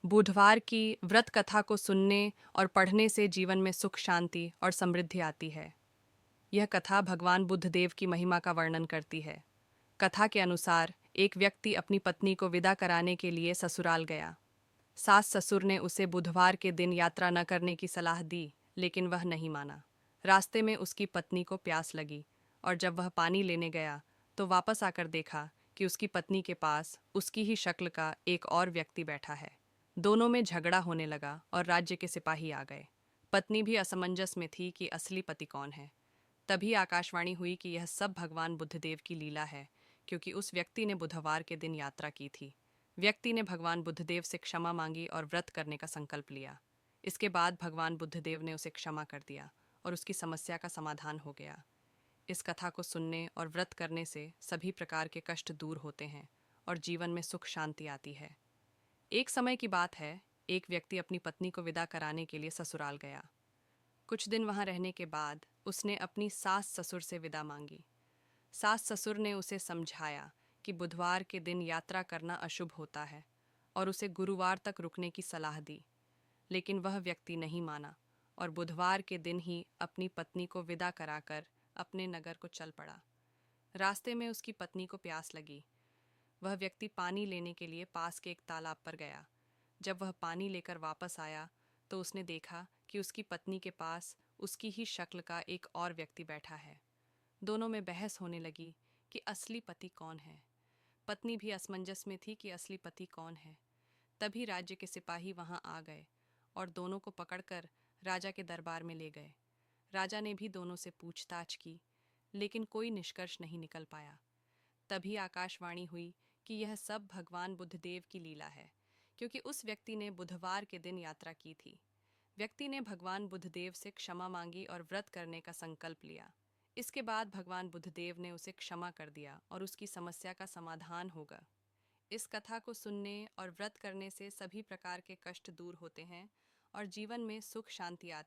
बुधवार की व्रत कथा को सुनने और पढ़ने से जीवन में सुख शांति और समृद्धि आती है। यह कथा भगवान बुद्धदेव की महिमा का वर्णन करती है। कथा के अनुसार एक व्यक्ति अपनी पत्नी को विदा कराने के लिए ससुराल गया। सास ससुर ने उसे बुधवार के दिन यात्रा न करने की सलाह दी, लेकिन वह नहीं माना। रास्ते में उसकी पत्नी को प्यास लगी और जब वह पानी लेने गया तो वापस आकर देखा कि उसकी पत्नी के पास उसकी ही शक्ल का एक और व्यक्ति बैठा है। दोनों में झगड़ा होने लगा और राज्य के सिपाही आ गए। पत्नी भी असमंजस में थी कि असली पति कौन है। तभी आकाशवाणी हुई कि यह सब भगवान बुद्धदेव की लीला है, क्योंकि उस व्यक्ति ने बुधवार के दिन यात्रा की थी। व्यक्ति ने भगवान बुद्धदेव से क्षमा मांगी और व्रत करने का संकल्प लिया। इसके बाद भगवान बुद्धदेव ने उसे क्षमा कर दिया और उसकी समस्या का समाधान हो गया। इस कथा को सुनने और व्रत करने से सभी प्रकार के कष्ट दूर होते हैं और जीवन में सुख शांति आती है। एक समय की बात है, एक व्यक्ति अपनी पत्नी को विदा कराने के लिए ससुराल गया। कुछ दिन वहां रहने के बाद उसने अपनी सास ससुर से विदा मांगी। सास ससुर ने उसे समझाया कि बुधवार के दिन यात्रा करना अशुभ होता है और उसे गुरुवार तक रुकने की सलाह दी, लेकिन वह व्यक्ति नहीं माना और बुधवार के दिन ही अपनी पत्नी को विदा कराकर अपने नगर को चल पड़ा। रास्ते में उसकी पत्नी को प्यास लगी। वह व्यक्ति पानी लेने के लिए पास के एक तालाब पर गया। जब वह पानी लेकर वापस आया तो उसने देखा कि उसकी पत्नी के पास उसकी ही शक्ल का एक और व्यक्ति बैठा है। दोनों में बहस होने लगी कि असली पति कौन है। पत्नी भी असमंजस में थी कि असली पति कौन है। तभी राज्य के सिपाही वहां आ गए और दोनों को पकड़कर राजा के दरबार में ले गए। राजा ने भी दोनों से पूछताछ की, लेकिन कोई निष्कर्ष नहीं निकल पाया। तभी आकाशवाणी हुई कि यह सब भगवान बुद्धदेव की लीला है, क्योंकि उस व्यक्ति ने बुधवार के दिन यात्रा की थी। व्यक्ति ने भगवान बुद्धदेव से क्षमा मांगी और व्रत करने का संकल्प लिया। इसके बाद भगवान बुद्धदेव ने उसे क्षमा कर दिया और उसकी समस्या का समाधान होगा। इस कथा को सुनने और व्रत करने से सभी प्रकार के कष्ट दूर होते हैं और जीवन में सुख शांति आती है।